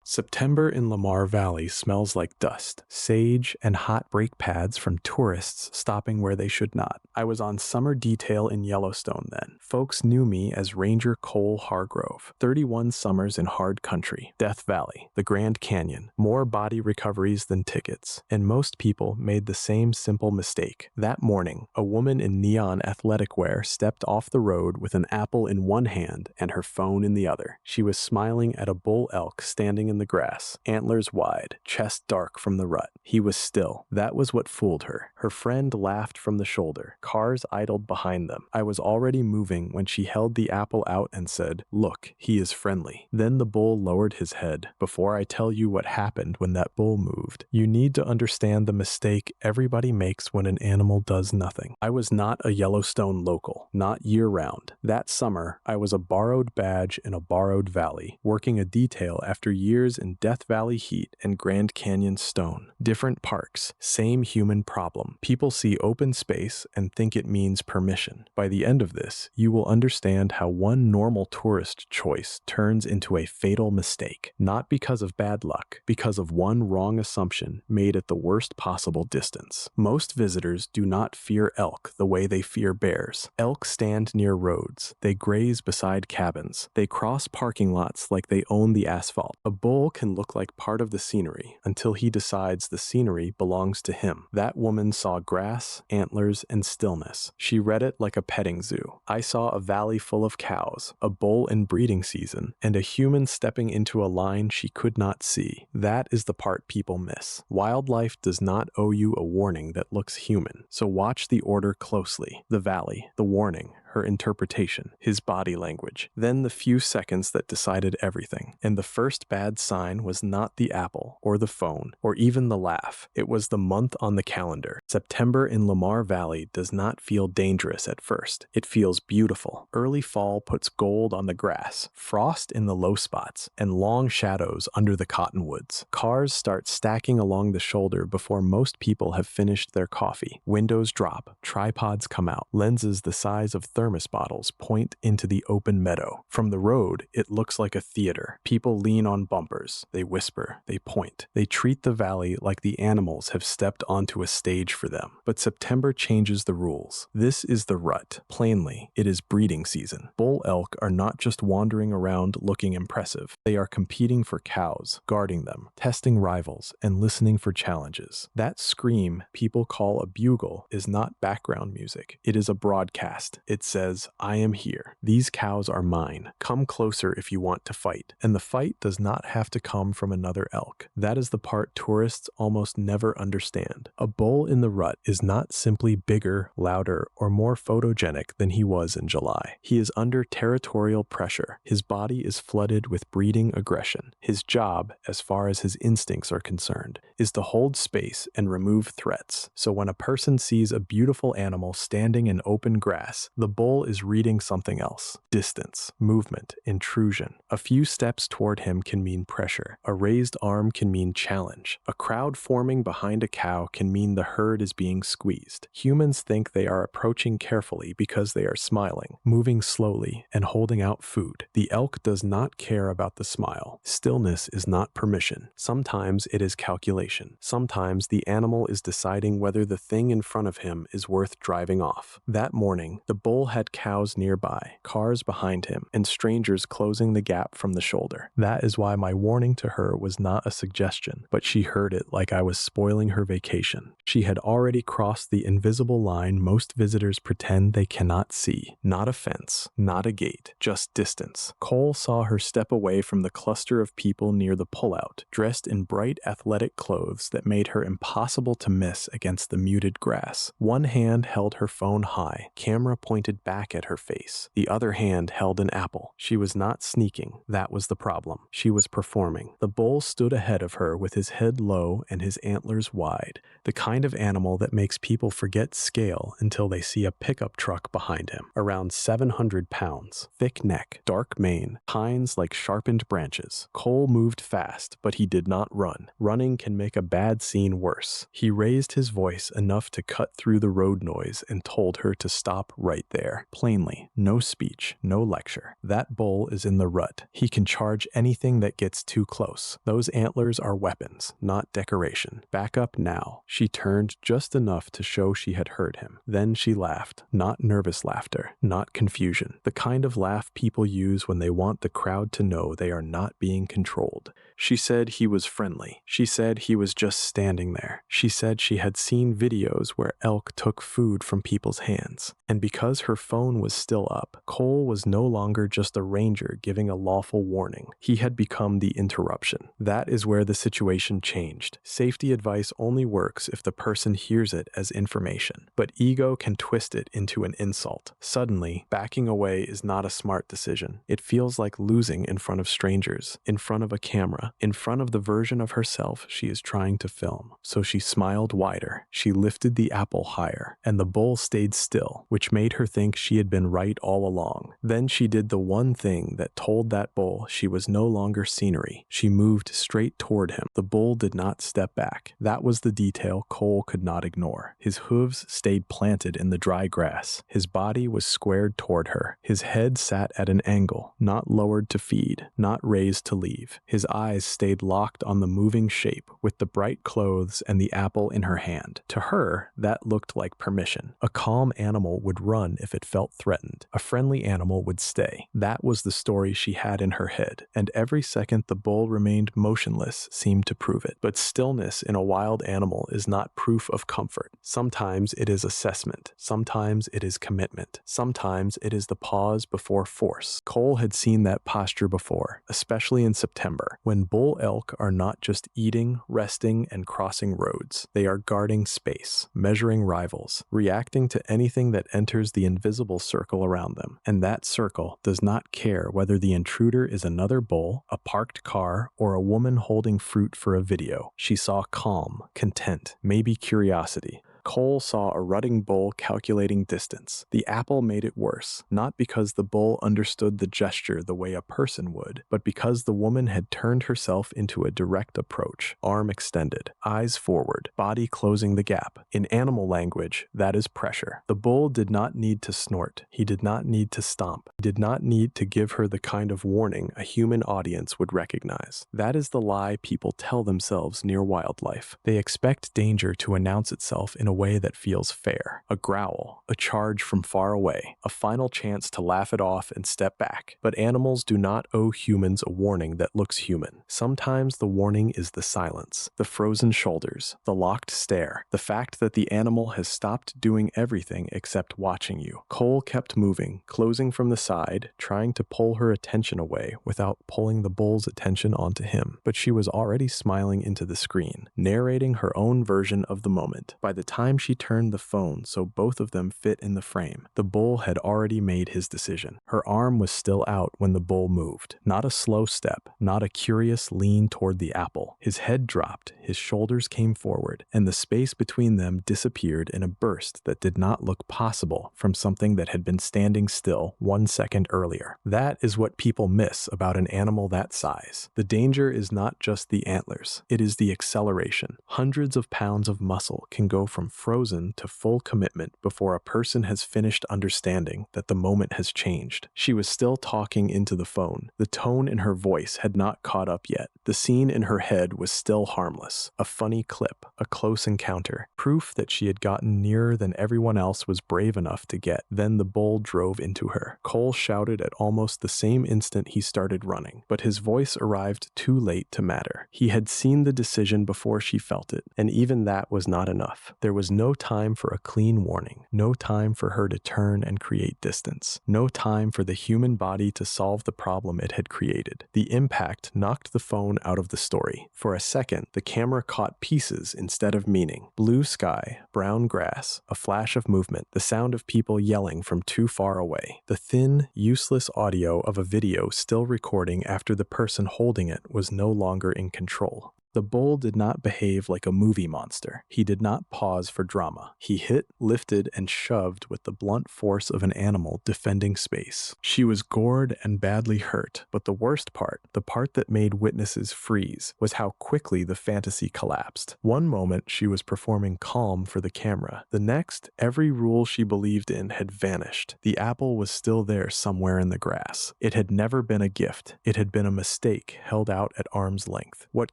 September in Lamar Valley smells like dust, sage, and hot brake pads from tourists stopping where they should not. I was on summer detail in Yellowstone then. Folks knew me as Ranger Cole Hargrove. 31 summers in hard country, Death Valley, the Grand Canyon, more body recoveries than tickets. And most people made the same simple mistake. That morning, a woman in neon athletic wear stepped off the road with an apple in one hand and her phone in the other. She was smiling at a bull elk standing in the grass, antlers wide, chest dark from the rut. He was still. That was what fooled her. Her friend laughed from the shoulder. Cars idled behind them. I was already moving when she held the apple out and said, "Look, he is friendly." Then the bull lowered his head. Before I tell you what happened when that bull moved, you need to understand the mistake everybody makes when an animal does nothing. I was not a Yellowstone local, not year-round. That summer, I was a borrowed badge in a borrowed valley, working a detail after years in Death Valley heat and Grand Canyon stone. Different parks, same human problem. People see open space and think it means permission. By the end of this, you will understand how one normal tourist choice turns into a fatal mistake. Not because of bad luck, because of one wrong assumption made at the worst possible distance. Most visitors do not fear elk the way they fear bears. Elk stand near roads. They graze beside cabins. They cross parking lots like they own the asphalt. A bull can look like part of the scenery until he decides the scenery belongs to him. That woman saw grass, antlers, and stillness. She read it like a petting zoo. I saw a valley full of cows, a bull in breeding season, and a human stepping into a line she could not see. That is the part people miss. Wildlife does not owe you a warning that looks human, so watch the order closely. The valley, the warning, her interpretation, his body language, then the few seconds that decided everything. And the first bad sign was not the apple, or the phone, or even the laugh. It was the month on the calendar. September in Lamar Valley does not feel dangerous at first. It feels beautiful. Early fall puts gold on the grass, frost in the low spots, and long shadows under the cottonwoods. Cars start stacking along the shoulder before most people have finished their coffee. Windows drop, tripods come out, lenses the size of thermos bottles point into the open meadow. From the road, it looks like a theater. People lean on bumpers. They whisper. They point. They treat the valley like the animals have stepped onto a stage for them. But September changes the rules. This is the rut. Plainly, it is breeding season. Bull elk are not just wandering around looking impressive. They are competing for cows, guarding them, testing rivals, and listening for challenges. That scream people call a bugle is not background music. It is a broadcast. It says, "I am here. These cows are mine. Come closer if you want to fight." And the fight does not have to come from another elk. That is the part tourists almost never understand. A bull in the rut is not simply bigger, louder, or more photogenic than he was in July. He is under territorial pressure. His body is flooded with breeding aggression. His job, as far as his instincts are concerned, is to hold space and remove threats. So when a person sees a beautiful animal standing in open grass, the bull is reading something else. Distance, movement, intrusion. A few steps toward him can mean pressure. A raised arm can mean challenge. A crowd forming behind a cow can mean the herd is being squeezed. Humans think they are approaching carefully because they are smiling, moving slowly, and holding out food. The elk does not care about the smile. Stillness is not permission. Sometimes it is calculation. Sometimes the animal is deciding whether the thing in front of him is worth driving off. That morning, the bull had cows nearby, cars behind him, and strangers closing the gap from the shoulder. That is why my warning to her was not a suggestion, but she heard it like I was spoiling her vacation. She had already crossed the invisible line most visitors pretend they cannot see. Not a fence, not a gate, just distance. Cole saw her step away from the cluster of people near the pullout, dressed in bright athletic clothes that made her impossible to miss against the muted grass. One hand held her phone high, camera pointed back at her face. The other hand held an apple. She was not sneaking. That was the problem. She was performing. The bull stood ahead of her with his head low and his antlers wide, the kind of animal that makes people forget scale until they see a pickup truck behind him. Around 700 pounds, thick neck, dark mane, tines like sharpened branches. Cole moved fast, but he did not run. Running can make a bad scene worse. He raised his voice enough to cut through the road noise and told her to stop right there. there, plainly, no speech, no lecture. That bull is in the rut. He can charge anything that gets too close. Those antlers are weapons, not decoration. Back up now. She turned just enough to show she had heard him. Then she laughed, not nervous laughter, not confusion. The kind of laugh people use when they want the crowd to know they are not being controlled. She said he was friendly. She said he was just standing there. She said she had seen videos where elk took food from people's hands. And because her phone was still up, Cole was no longer just a ranger giving a lawful warning. He had become the interruption. That is where the situation changed. Safety advice only works if the person hears it as information. But ego can twist it into an insult. Suddenly, backing away is not a smart decision. It feels like losing in front of strangers, in front of a camera, in front of the version of herself she is trying to film. So she smiled wider. She lifted the apple higher, and the bull stayed still, which made her think she had been right all along. Then she did the one thing that told that bull she was no longer scenery. She moved straight toward him. The bull did not step back. That was the detail Cole could not ignore. His hooves stayed planted in the dry grass. His body was squared toward her. His head sat at an angle, not lowered to feed, not raised to leave. His eyes stayed locked on the moving shape, with the bright clothes and the apple in her hand. To her, that looked like permission. A calm animal would run if it felt threatened. A friendly animal would stay. That was the story she had in her head, and every second the bull remained motionless seemed to prove it. But stillness in a wild animal is not proof of comfort. Sometimes it is assessment. Sometimes it is commitment. Sometimes it is the pause before force. Cole had seen that posture before, especially in September, when bull elk are not just eating, resting, and crossing roads. They are guarding space, measuring rivals, reacting to anything that enters the invisible circle around them. And that circle does not care whether the intruder is another bull, a parked car, or a woman holding fruit for a video. She saw calm, content, maybe curiosity. Cole saw a rutting bull calculating distance. The apple made it worse, not because the bull understood the gesture the way a person would, but because the woman had turned herself into a direct approach, arm extended, eyes forward, body closing the gap. In animal language, that is pressure. The bull did not need to snort. He did not need to stomp. He did not need to give her the kind of warning a human audience would recognize. That is the lie people tell themselves near wildlife. They expect danger to announce itself in a way that feels fair. A growl, a charge from far away, a final chance to laugh it off and step back. But animals do not owe humans a warning that looks human. Sometimes the warning is the silence, the frozen shoulders, the locked stare, the fact that the animal has stopped doing everything except watching you. Cole kept moving, closing from the side, trying to pull her attention away without pulling the bull's attention onto him. But she was already smiling into the screen, narrating her own version of the moment. By the time she turned the phone so both of them fit in the frame, the bull had already made his decision. Her arm was still out when the bull moved. Not a slow step, not a curious lean toward the apple. His head dropped, his shoulders came forward, and the space between them disappeared in a burst that did not look possible from something that had been standing still 1 second earlier. That is what people miss about an animal that size. The danger is not just the antlers, it is the acceleration. Hundreds of pounds of muscle can go from frozen to full commitment before a person has finished understanding that the moment has changed. She was still talking into the phone. The tone in her voice had not caught up yet. The scene in her head was still harmless. A funny clip, a close encounter, proof that she had gotten nearer than everyone else was brave enough to get. Then the bull drove into her. Cole shouted at almost the same instant he started running, but his voice arrived too late to matter. He had seen the decision before she felt it, and even that was not enough. There was no time for a clean warning, no time for her to turn and create distance, no time for the human body to solve the problem it had created. The impact knocked the phone out of the story. For a second, the camera caught pieces instead of meaning. Blue sky, brown grass, a flash of movement, the sound of people yelling from too far away. The thin, useless audio of a video still recording after the person holding it was no longer in control. The bull did not behave like a movie monster. He did not pause for drama. He hit, lifted, and shoved with the blunt force of an animal defending space. She was gored and badly hurt, but the worst part, the part that made witnesses freeze, was how quickly the fantasy collapsed. One moment she was performing calm for the camera. The next, every rule she believed in had vanished. The apple was still there somewhere in the grass. It had never been a gift. It had been a mistake held out at arm's length. What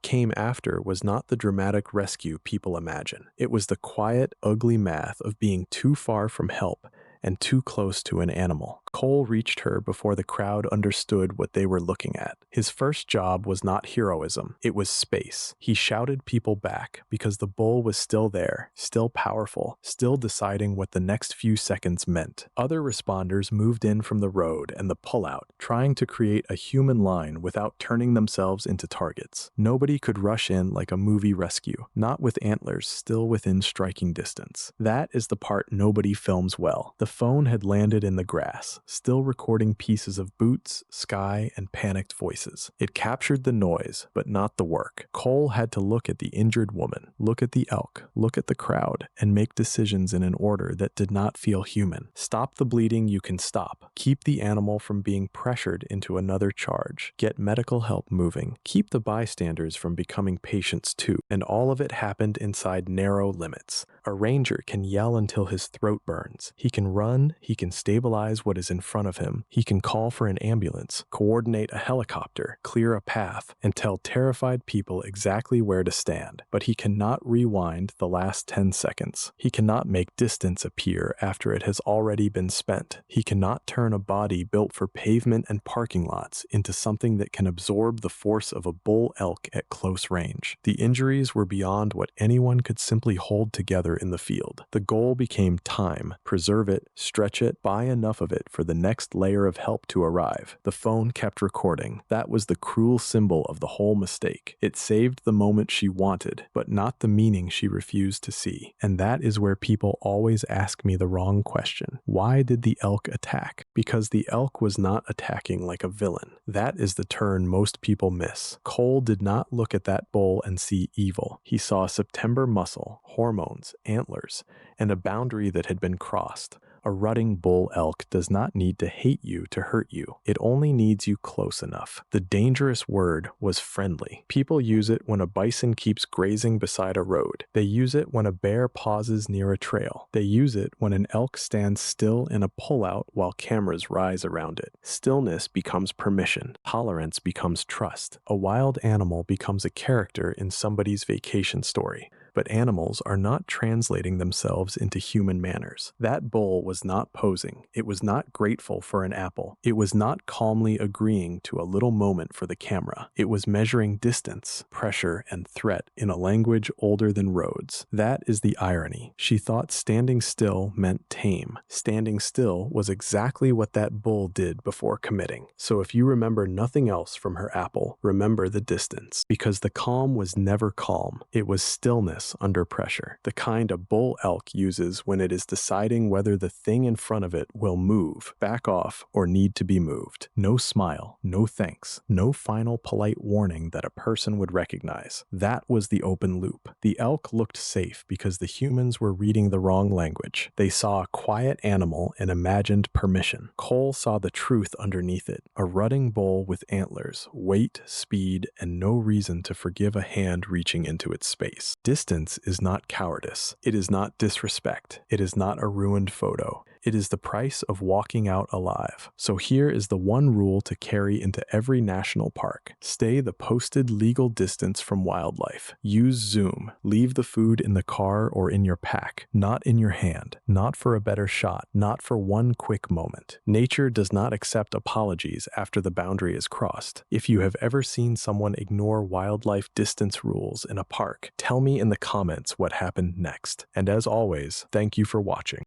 came after was not the dramatic rescue people imagine. It was the quiet, ugly math of being too far from help and too close to an animal. Cole reached her before the crowd understood what they were looking at. His first job was not heroism, it was space. He shouted people back because the bull was still there, still powerful, still deciding what the next few seconds meant. Other responders moved in from the road and the pullout, trying to create a human line without turning themselves into targets. Nobody could rush in like a movie rescue, not with antlers still within striking distance. That is the part nobody films well. The phone had landed in the grass, still recording pieces of boots, sky, and panicked voices. It captured the noise, but not the work. Cole had to look at the injured woman, look at the elk, look at the crowd, and make decisions in an order that did not feel human. Stop the bleeding you can stop. Keep the animal from being pressured into another charge. Get medical help moving. Keep the bystanders from becoming patients too. And all of it happened inside narrow limits. A ranger can yell until his throat burns. He can run, he can stabilize what is in front of him, he can call for an ambulance, coordinate a helicopter, clear a path, and tell terrified people exactly where to stand. But he cannot rewind the last 10 seconds. He cannot make distance appear after it has already been spent. He cannot turn a body built for pavement and parking lots into something that can absorb the force of a bull elk at close range. The injuries were beyond what anyone could simply hold together in the field. The goal became time. Preserve it, stretch it, buy enough of it for the next layer of help to arrive. The phone kept recording. That was the cruel symbol of the whole mistake. It saved the moment she wanted, but not the meaning she refused to see. And that is where people always ask me the wrong question. Why did the elk attack? Because the elk was not attacking like a villain. That is the turn most people miss. Cole did not look at that bull and see evil. He saw September muscle, hormones, antlers, and a boundary that had been crossed. A rutting bull elk does not need to hate you to hurt you. It only needs you close enough. The dangerous word was friendly. People use it when a bison keeps grazing beside a road. They use it when a bear pauses near a trail. They use it when an elk stands still in a pullout while cameras rise around it. Stillness becomes permission. Tolerance becomes trust. A wild animal becomes a character in somebody's vacation story. But animals are not translating themselves into human manners. That bull was not posing. It was not grateful for an apple. It was not calmly agreeing to a little moment for the camera. It was measuring distance, pressure, and threat in a language older than roads. That is the irony. She thought standing still meant tame. Standing still was exactly what that bull did before committing. So if you remember nothing else from her apple, remember the distance. Because the calm was never calm. It was stillness under pressure, the kind a bull elk uses when it is deciding whether the thing in front of it will move, back off, or need to be moved. No smile, no thanks, no final polite warning that a person would recognize. That was the open loop. The elk looked safe because the humans were reading the wrong language. They saw a quiet animal and imagined permission. Cole saw the truth underneath it, a rutting bull with antlers, weight, speed, and no reason to forgive a hand reaching into its space. Distance is not cowardice. It is not disrespect. It is not a ruined photo. It is the price of walking out alive. So here is the one rule to carry into every national park. Stay the posted legal distance from wildlife. Use Zoom. Leave the food in the car or in your pack, not in your hand, not for a better shot, not for one quick moment. Nature does not accept apologies after the boundary is crossed. If you have ever seen someone ignore wildlife distance rules in a park, tell me in the comments what happened next. And as always, thank you for watching.